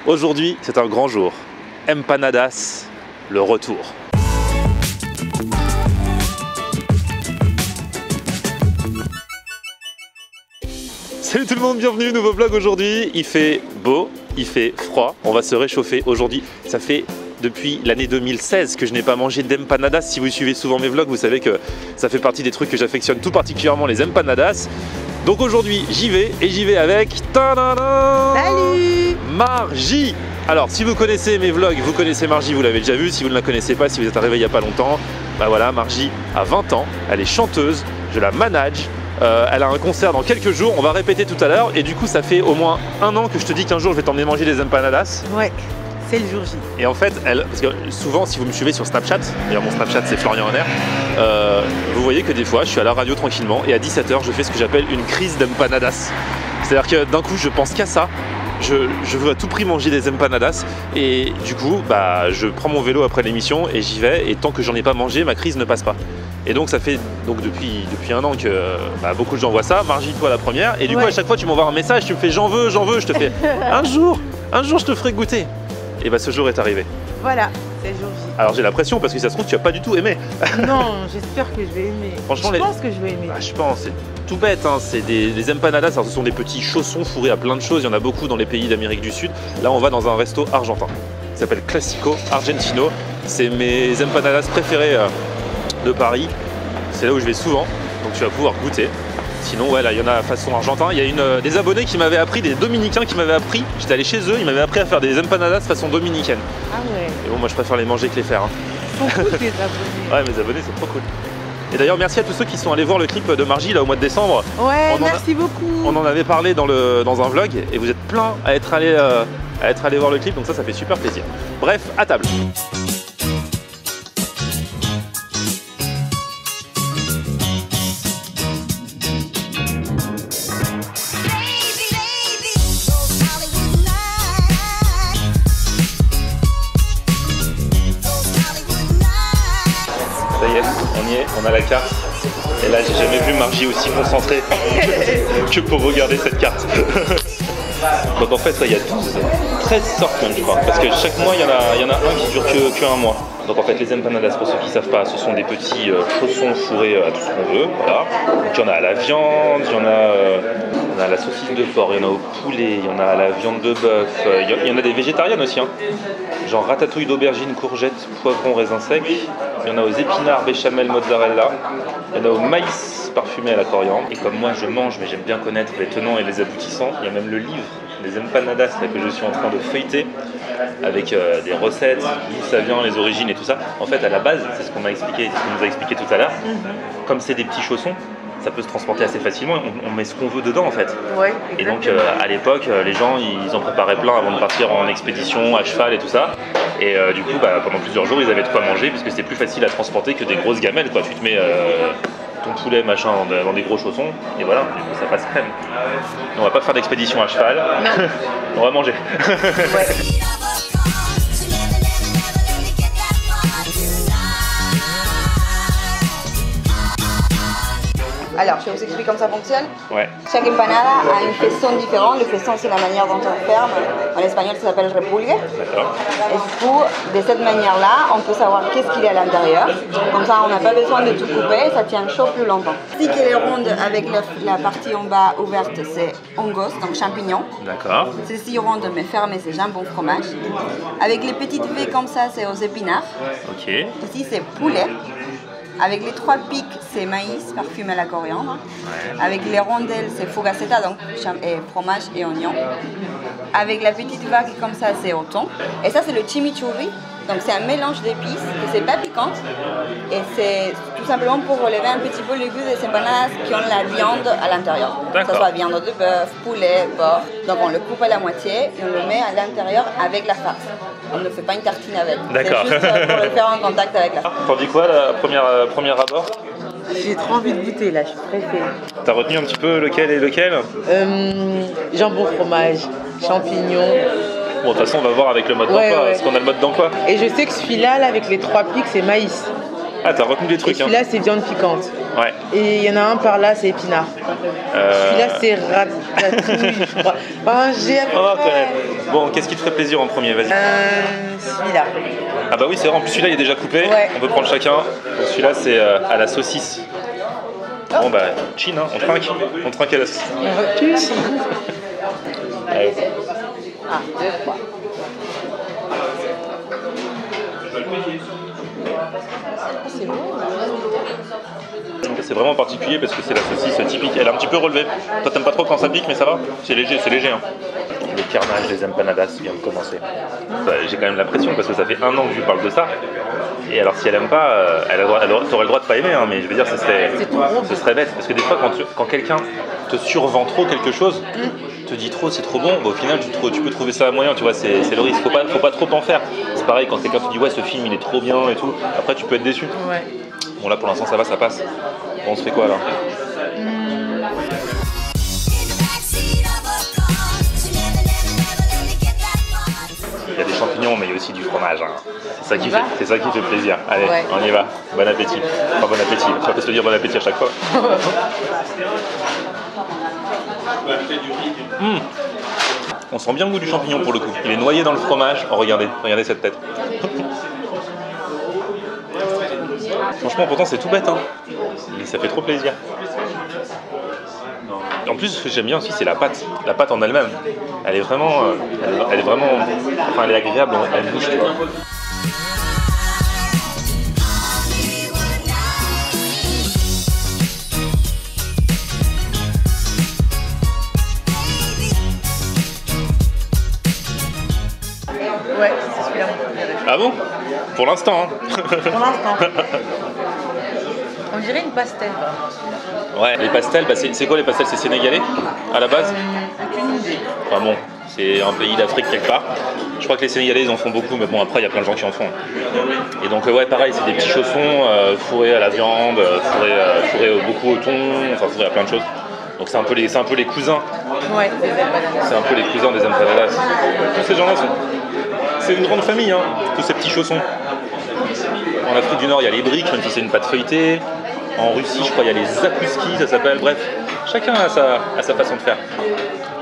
Aujourd'hui, c'est un grand jour. Empanadas, le retour. Salut tout le monde, bienvenue, nouveau vlog aujourd'hui. Il fait beau, il fait froid, on va se réchauffer aujourd'hui. Ça fait depuis l'année 2016 que je n'ai pas mangé d'empanadas. Si vous suivez souvent mes vlogs, vous savez que ça fait partie des trucs que j'affectionne tout particulièrement, les empanadas. Donc aujourd'hui, j'y vais et j'y vais avec Salut Margie. Alors si vous connaissez mes vlogs, vous connaissez Margie, vous l'avez déjà vu. Si vous ne la connaissez pas, si vous êtes arrivé il n'y a pas longtemps, bah voilà, Margie a 20 ans, elle est chanteuse, je la manage. Elle a un concert dans quelques jours, on va répéter tout à l'heure. Et du coup ça fait au moins un an que je te dis qu'un jour je vais t'emmener manger des empanadas. Ouais, c'est le jour J. Et en fait, parce que souvent si vous me suivez sur Snapchat, d'ailleurs mon Snapchat c'est Florian Honner, vous voyez que des fois je suis à la radio tranquillement et à 17 h je fais ce que j'appelle une crise d'empanadas. C'est-à-dire que d'un coup je pense qu'à ça. Je veux à tout prix manger des empanadas et du coup bah, je prends mon vélo après l'émission et j'y vais, et tant que j'en ai pas mangé, ma crise ne passe pas. Et donc ça fait donc depuis un an que bah, beaucoup de gens voient ça, Margie toi la première, et du coup à chaque fois tu m'envoies un message, tu me fais j'en veux, je te fais un jour je te ferai goûter. Et bah ce jour est arrivé. Voilà, c'est le jour J. Alors j'ai la pression parce que ça se trouve tu as pas du tout aimé. Non, j'espère que je vais aimer. Franchement, je pense que je vais aimer. Bah, je pense, c'est tout bête, hein. C'est des empanadas, alors, ce sont des petits chaussons fourrés à plein de choses, il y en a beaucoup dans les pays d'Amérique du Sud. Là on va dans un resto argentin, il s'appelle Classico Argentino. C'est mes empanadas préférées de Paris, c'est là où je vais souvent, donc tu vas pouvoir goûter. Sinon ouais, là il y en a façon argentin, il y a des abonnés qui m'avaient appris, des dominicains qui m'avaient appris, j'étais allé chez eux, ils m'avaient appris à faire des empanadas façon dominicaine. Ah ouais. Et bon moi je préfère les manger que les faire, hein. Ils sont cool tes abonnés. Ouais, mes abonnés c'est trop cool. Et d'ailleurs merci à tous ceux qui sont allés voir le clip de Margie là au mois de décembre. Ouais, merci beaucoup. On en avait parlé dans un vlog et vous êtes plein à être allés voir le clip, donc ça fait super plaisir. Bref, à table. Ça y est, on y est, on a la carte. Et là, j'ai jamais vu Margie aussi concentrée que pour regarder cette carte. Donc en fait, il y a 13 sortes même, je crois. Parce que chaque mois, il y en a un qui dure que un mois. Donc en fait, les empanadas, pour ceux qui ne savent pas, ce sont des petits chaussons fourrés à tout ce qu'on veut. Voilà. Donc il y en a à la viande, il y en a à la saucisse de porc, il y en a au poulet, il y en a à la viande de bœuf. Il y en a des végétariennes aussi, hein. Genre ratatouille d'aubergine, courgettes, poivrons, raisins secs. Il y en a aux épinards, béchamel, mozzarella. Il y en a au maïs parfumé à la coriandre. Et comme moi je mange, mais j'aime bien connaître les tenants et les aboutissants, il y a même le livre des empanadas là, que je suis en train de feuilleter, avec des recettes, d'où ça vient, les origines et tout ça. En fait, à la base, c'est ce qu'on m'a expliqué, c'est ce qu'on nous a expliqué tout à l'heure. Comme c'est des petits chaussons, ça peut se transporter assez facilement, on met ce qu'on veut dedans en fait. Ouais, et donc à l'époque, les gens ils en préparaient plein avant de partir en expédition, à cheval et tout ça. Et du coup, pendant plusieurs jours, ils avaient de quoi manger, parce que c'était plus facile à transporter que des grosses gamelles, quoi. Tu te mets ton poulet machin dans des gros chaussons, et voilà, du coup, ça passe crème. On va pas faire d'expédition à cheval, on va manger. Ouais. Alors, je vous explique comment ça fonctionne. Ouais. Chaque empanada a une façon différente. Le façon, c'est la manière dont on ferme. En espagnol, ça s'appelle repulgue. D'accord. Et du coup, de cette manière-là, on peut savoir qu'est-ce qu'il y a à l'intérieur. Comme ça, on n'a pas besoin de tout couper, ça tient chaud plus longtemps. Si qu'elle est ronde avec la partie en bas ouverte, c'est hongos, donc champignons. D'accord. Celle-ci ronde mais fermée, c'est jambon fromage. Avec les petites V comme ça, c'est aux épinards. Ok. Ici, c'est poulet. Avec les trois pics, c'est maïs parfumé à la coriandre. Ouais. Avec les rondelles, c'est fugaceta, donc fromage et oignon. Avec la petite vague comme ça, c'est au thon. Et ça, c'est le chimichurri. Donc c'est un mélange d'épices, et c'est pas piquant. Et c'est tout simplement pour relever un petit peu le goût des empanadas qui ont la viande à l'intérieur. Que ce soit viande de bœuf, poulet, porc. Donc on le coupe à la moitié et on le met à l'intérieur avec la farce. On ne fait pas une tartine avec. D'accord. C'est juste pour le faire en contact avec la farce. T'en dis quoi, la première abord? J'ai trop envie de goûter là, je suis pressée. T'as retenu un petit peu lequel et lequel? Jambon fromage, champignons. Bon, de toute façon, on va voir avec le mode d'emploi, parce qu'on a le mode d'emploi. Et je sais que celui-là, là, avec les trois pics, c'est maïs. Ah, t'as retenu des trucs. Celui-là, c'est viande piquante. Ouais. Et il y en a un par là, c'est épinard. Celui-là, c'est ratatouille, je crois. Enfin, j'ai à peu près... Bon, qu'est-ce qui te ferait plaisir en premier? Vas-y. Celui-là. Ah bah oui, c'est vrai, en plus celui-là il est déjà coupé. Ouais. On peut prendre chacun. Celui-là c'est à la saucisse. Bon bah, chin, hein, on trinque. On trinque à la saucisse. Allez. Ah, 2 fois. C'est bon. C'est vraiment particulier parce que c'est la saucisse typique. Elle est un petit peu relevée. Toi t'aimes pas trop quand ça pique, mais ça va. C'est léger, hein. Le carnage des empanadas vient de commencer. J'ai quand même la pression parce que ça fait 1 an que je lui parle de ça. Et alors si elle aime pas, t'aurais le droit de pas aimer, hein, mais je veux dire ce serait bête. Parce que des fois quand quelqu'un te survend trop quelque chose, te dit trop c'est trop bon, bah, au final tu peux trouver ça moyen, tu vois, c'est le risque, faut pas trop en faire. C'est pareil quand quelqu'un te dit ouais ce film il est trop bien et tout, après tu peux être déçu. Ouais. Bon là pour l'instant ça va, ça passe. Bon, on se fait quoi là? Il y a des champignons mais il y a aussi du fromage, hein. C'est ça qui fait plaisir. Allez, ouais. On y va, bon appétit. Enfin bon appétit, on va pas se dire bon appétit à chaque fois. On sent bien le goût du champignon pour le coup. Il est noyé dans le fromage. Oh, regardez cette tête. Franchement, pourtant c'est tout bête, hein. Mais ça fait trop plaisir. En plus, ce que j'aime bien aussi, c'est la pâte. La pâte en elle-même. Elle est vraiment, enfin, elle est agréable. Elle bouge. Ouais, c'est celui-là mon préféré. Ah bon? Pour l'instant, hein. Pour l'instant. On dirait une pastel, vraiment, celui-là. Ouais, les pastels, bah c'est quoi les pastels? C'est sénégalais à la base? Aucune idée. Enfin bon, c'est un pays d'Afrique quelque part. Je crois que les Sénégalais ils en font beaucoup, mais bon après il y a plein de gens qui en font. Et donc ouais, pareil, c'est des petits chaussons fourrés à la viande, fourrés beaucoup au thon, enfin fourrés à plein de choses. Donc c'est un peu les cousins. Ouais, des empanadas. C'est un peu les cousins des empanadas. Tous ces gens-là c'est une grande famille, hein, tous ces petits chaussons. En Afrique du Nord, il y a les briques, même si c'est une pâte feuilletée. En Russie, je crois, il y a les zakouskis, ça s'appelle. Bref, chacun a sa façon de faire.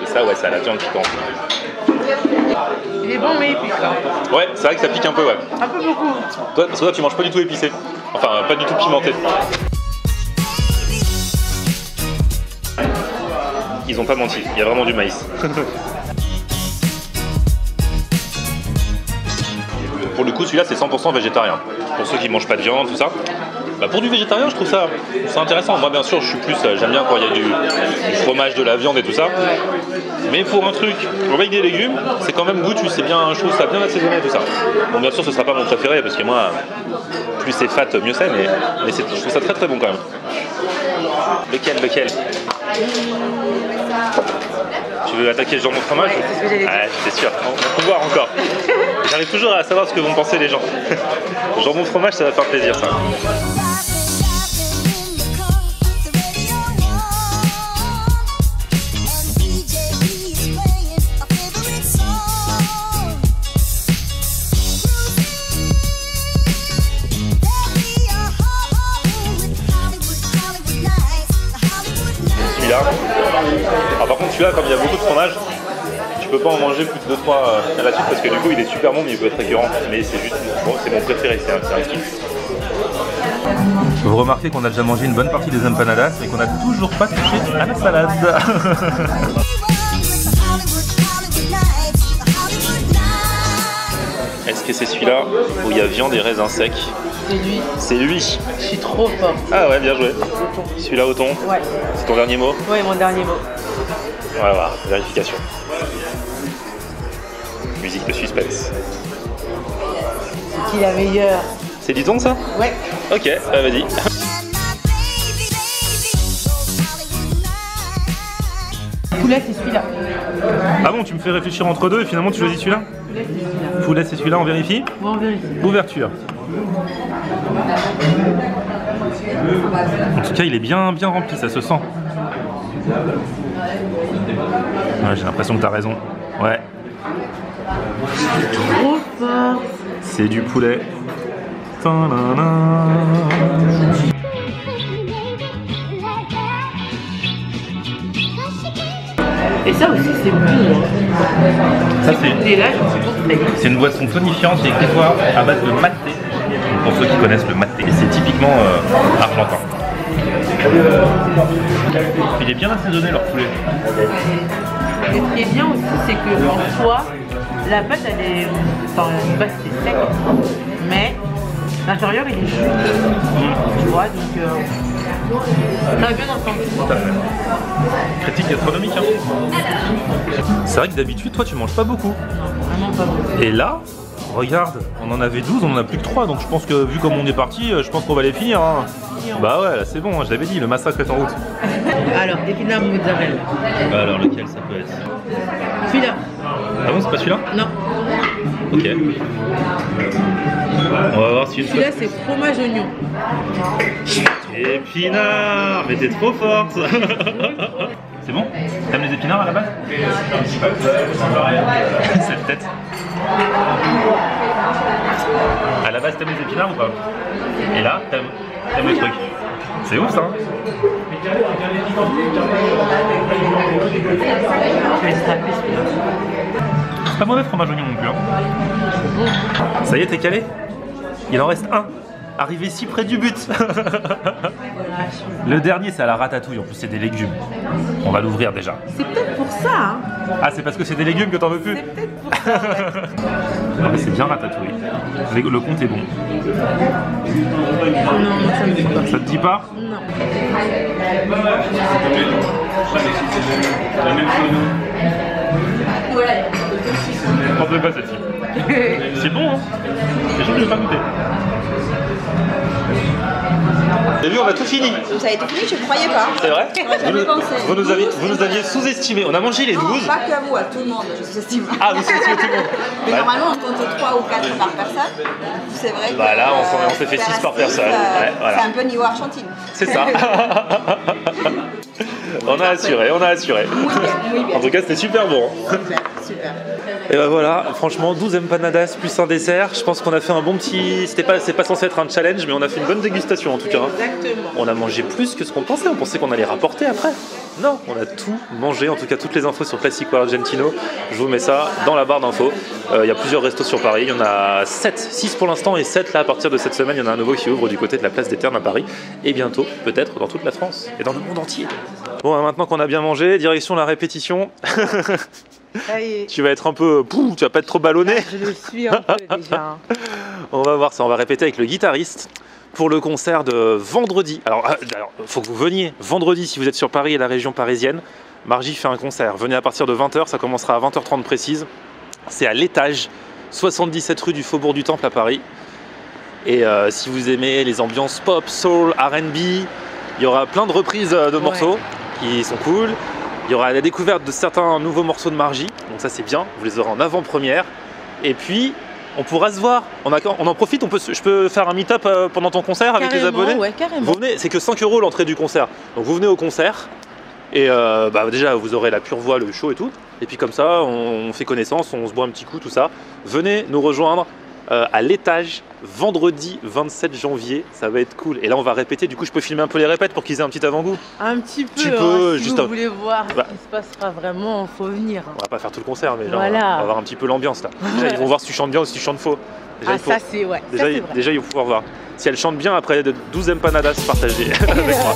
Et ça, ouais, c'est à la viande piquante. Il est bon, mais il pique, là. Ouais, c'est vrai que ça pique un peu, ouais. Un peu beaucoup. Toi, parce que toi, tu manges pas du tout épicé. Enfin, pas du tout pimenté. Ils ont pas menti, il y a vraiment du maïs. Pour le coup, celui-là, c'est 100% végétarien. Pour ceux qui mangent pas de viande, tout ça. Bah, pour du végétarien, je trouve ça intéressant. Moi, bien sûr, je suis plus, j'aime bien quand il y a du fromage, de la viande et tout ça. Mais pour un truc avec des légumes, c'est quand même goûtu, c'est bien, je trouve ça bien assaisonné et tout ça. Bon, bien sûr, ce sera pas mon préféré parce que moi, plus c'est fat, mieux c'est, mais je trouve ça très très bon quand même. Lequel? Tu veux attaquer le jambon fromage? Ouais, c'est ce que j'allais dire. Ouais, j'étais sûr. On peut voir encore. J'arrive toujours à savoir ce que vont penser les gens. Le jambon fromage, ça va faire plaisir, ça. Celui-là. Alors, par contre, celui-là, comme il y a beaucoup de fromage, tu peux pas en manger plus de 2-3 à la suite parce que du coup il est super bon mais il peut être récurrent. Mais c'est juste, bon, c'est mon préféré, c'est un kiff. Vous remarquez qu'on a déjà mangé une bonne partie des empanadas mais qu'on n'a toujours pas touché à la salade. Est-ce que c'est celui-là où il y a viande et raisins secs? C'est lui. C'est lui. Je suis trop fort. Ah ouais, bien joué. Celui-là au thon? Ouais. C'est ton dernier mot? Ouais, mon dernier mot. Voilà, vérification. Musique de suspense. C'est qui la meilleure? C'est du thon ça? Ouais. Ok, bah vas-y. Poulet, c'est celui-là. Ah bon, tu me fais réfléchir entre deux et finalement tu choisis celui-là? Poulet, c'est celui-là. Poulet, c'est celui-là, on vérifie? Bon, on vérifie. Ouverture. En tout cas, il est bien rempli, ça se sent. Ouais, j'ai l'impression que t'as raison. Ouais. Trop fort. C'est du poulet. Et ça aussi c'est bon. Ça c'est une boisson tonifiante et ivoire à base de maté. Pour ceux qui connaissent le maté, c'est typiquement argentin. Il est bien assaisonné leur poulet. Et ce qui est bien aussi, c'est que en soi, la pâte elle est, enfin la base c'est sec, mais l'intérieur il est jus. Tu vois, donc ça va bien ensemble. Tout à fait. Critique gastronomique, hein. C'est vrai que d'habitude, toi tu manges pas beaucoup. Vraiment pas beaucoup. Et là, regarde, on en avait 12, on en a plus que 3, donc je pense que vu comme on est parti, je pense qu'on va les finir. Hein. Bah ouais, là c'est bon, hein, je l'avais dit, le massacre est en route. Alors, épinard mozzarella. Alors lequel ça peut être? Celui-là. Ah bon, c'est pas celui-là? Non. Ok. On va voir si une celui-là c'est fromage oignon. Épinards, mais t'es trop forte. C'est bon? T'aimes les épinards à la base? Cette tête. À la base t'aimes les épinards ou pas? Et là t'aimes le truc. C'est ouf ça hein? C'est pas mauvais fromage oignon non plus hein. Ça y est, t'es calé? Il en reste un. Arrivé si près du but. Le dernier c'est à la ratatouille, en plus c'est des légumes. On va l'ouvrir déjà. C'est peut-être pour ça hein. Ah c'est parce que c'est des légumes que t'en veux plus? C'est peut-être pour ça ouais. Non mais c'est bien ratatouille. Le compte est bon. Non, ça me dit pas. Ça te dit pas? Non. Prends-le pas celle-ci. C'est bon hein? Les gens ne l'ont pas goûté. T'as vu, on a tout fini. Ça a été fini, je ne croyais pas. C'est vrai? Vous nous aviez sous-estimé. On a mangé les 12. Non, pas qu'à vous, à tout le monde, je sous-estime. Ah, vous sous-estimez tout le monde. Mais normalement, on compte 3 ou 4 par personne. C'est vrai que. Bah là, on s'est fait 6 par personne. Ouais, voilà. C'est un peu niveau Argentine. C'est ça. On a assuré. Muy bien. En tout cas, c'était super bon. Super. Et bah voilà, franchement, 12 empanadas plus un dessert. Je pense qu'on a fait un bon petit. C'est pas censé être un challenge, mais on a fait une bonne dégustation en tout cas. Exactement. On a mangé plus que ce qu'on pensait. On pensait qu'on allait rapporter après. Non, on a tout mangé. En tout cas, toutes les infos sur Classico Argentino. Je vous mets ça dans la barre d'infos. Il y a plusieurs restos sur Paris. Il y en a 6 pour l'instant et 7 là à partir de cette semaine. Il y en a un nouveau qui ouvre du côté de la place des Ternes à Paris. Et bientôt, peut-être dans toute la France et dans le monde entier. Bon, maintenant qu'on a bien mangé, direction la répétition. Tu vas être un peu... tu vas pas être trop ballonné. Je le suis un peu déjà. On va voir ça, on va répéter avec le guitariste pour le concert de vendredi. Alors, faut que vous veniez vendredi si vous êtes sur Paris et la région parisienne. Margie fait un concert. Venez à partir de 20h, ça commencera à 20h30 précise. C'est à l'étage, 77 rue du Faubourg du Temple à Paris. Et si vous aimez les ambiances pop, soul, R&B, il y aura plein de reprises de morceaux qui sont cool. Il y aura la découverte de certains nouveaux morceaux de Margie, donc ça c'est bien, vous les aurez en avant-première. Et puis, on pourra se voir. On en profite, je peux faire un meet-up pendant ton concert avec les abonnés. Ouais, carrément. Vous venez, c'est que 5 € l'entrée du concert. Donc vous venez au concert, et déjà vous aurez la pure voix, le show et tout. Et puis comme ça, on fait connaissance, on se boit un petit coup, tout ça. Venez nous rejoindre à l'étage vendredi 27 janvier, ça va être cool. Et là on va répéter, du coup je peux filmer un peu les répètes pour qu'ils aient un petit avant-goût. Un petit peu, tu peux, si vous voulez voir ce qui se passera vraiment, faut venir. On va pas faire tout le concert, mais genre, voilà. on va avoir un petit peu l'ambiance là. Déjà ils vont voir si tu chantes bien ou si tu chantes faux. Déjà, ça c'est ouais. Déjà ils vont pouvoir voir. Si elle chante bien après 12 empanadas partagées avec moi.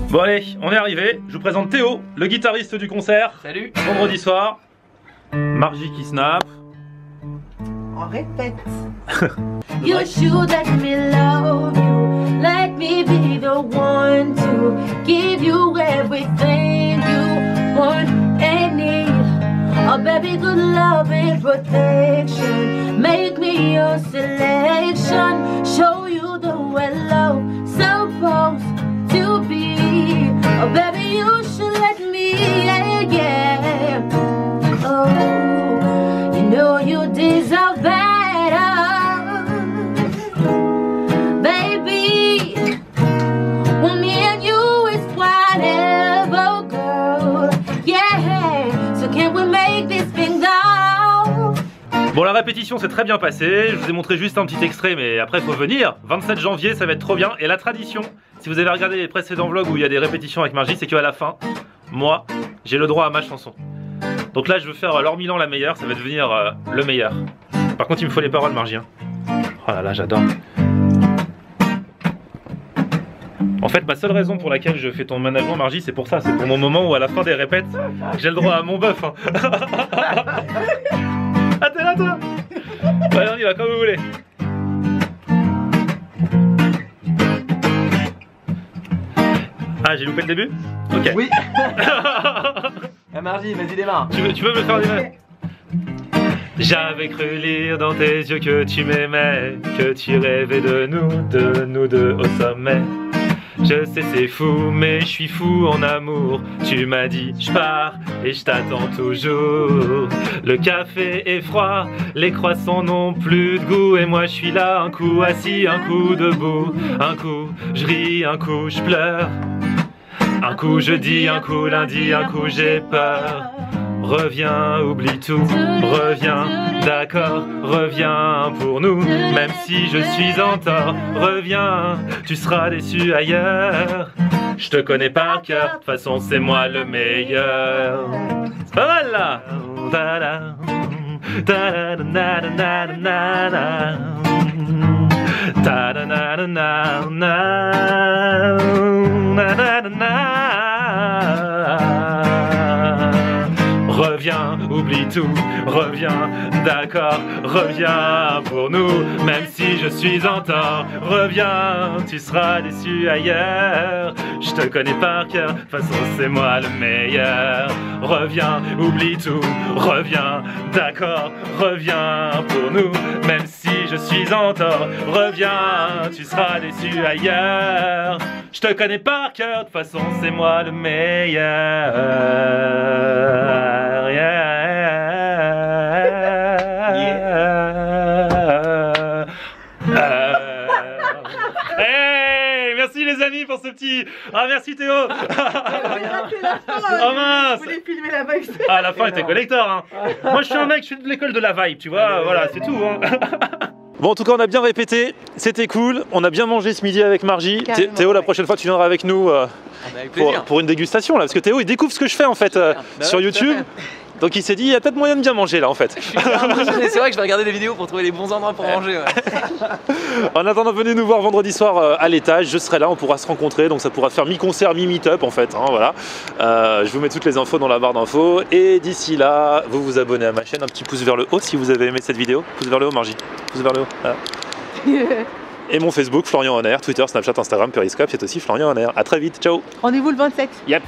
Bon allez, on est arrivé. Je vous présente Théo, le guitariste du concert. Salut. Vendredi soir. Margie qui snap. On répète. You should let me love you. Let me be the one to give you everything you want and need. Oh baby, good love and protection. Make me your selection. Show you the way love's supposed to be. Oh baby, you should let me, yeah. Oh, you know you deserve better, baby. Well, me and you is whatever, girl. Bon, la répétition s'est très bien passée, je vous ai montré juste un petit extrait, mais après il faut venir. 27 janvier, ça va être trop bien. Et la tradition, si vous avez regardé les précédents vlogs où il y a des répétitions avec Margie, c'est qu'à la fin, moi, j'ai le droit à ma chanson. Donc là, je veux faire Laure Milan la meilleure, ça va devenir le meilleur. Par contre, il me faut les paroles, Margie. Hein. Oh là là, j'adore. En fait, ma seule raison pour laquelle je fais ton management, Margie, c'est pour ça. C'est pour mon moment où à la fin des répètes, j'ai le droit à mon bœuf. Hein. Ah, t'es là, toi? Allez, on y va, comme vous voulez. Ah, j'ai loupé le début? Ok. Oui. Margie, vas-y, démarre. Tu veux me faire démarrer? J'avais cru lire dans tes yeux que tu m'aimais, que tu rêvais de nous deux au sommet. Je sais c'est fou, mais je suis fou en amour. Tu m'as dit je pars et je t'attends toujours. Le café est froid, les croissants n'ont plus de goût. Et moi je suis là, un coup assis, un coup debout. Un coup je ris, un coup je pleure. Un coup je dis, un coup lundi, un coup j'ai peur. Reviens, oublie tout, reviens, d'accord, reviens pour nous, même si je suis en tort, reviens, tu seras déçu ailleurs, je te connais par cœur, de toute façon c'est moi le meilleur. C'est pas mal là. Reviens, oublie tout, reviens, d'accord, reviens pour nous, même si je suis en tort, reviens, tu seras déçu ailleurs, je te connais par cœur, de toute façon c'est moi le meilleur, reviens, oublie tout, reviens, d'accord, reviens pour nous, même si je suis en tort, reviens, tu seras déçu ailleurs, je te connais par cœur, de toute façon c'est moi le meilleur. Hey, merci les amis pour ce petit. Ah merci Théo. Oh mince. Vous voulez filmer la vibe? Ah la fin était collector hein. Moi je suis un mec, je suis de l'école de la vibe, tu vois, voilà c'est tout hein. Bon en tout cas on a bien répété, c'était cool, on a bien mangé ce midi avec Margie. Théo la prochaine fois tu viendras avec nous pour une dégustation là, parce que Théo il découvre ce que je fais en fait sur YouTube. Donc il s'est dit il y a peut-être moyen de bien manger là en fait. C'est vrai que je vais regarder des vidéos pour trouver les bons endroits pour manger. Ouais. En attendant venez nous voir vendredi soir à l'étage, je serai là, on pourra se rencontrer, donc ça pourra faire mi-concert, mi-meet-up en fait, hein, voilà. Je vous mets toutes les infos dans la barre d'infos et d'ici là, vous vous abonnez à ma chaîne, un petit pouce vers le haut si vous avez aimé cette vidéo, pouce vers le haut Margie, pouce vers le haut, voilà. Et mon Facebook, Florian On Air, Twitter, Snapchat, Instagram, Periscope, c'est aussi Florian On Air. À très vite, ciao. Rendez-vous le 27. Yep.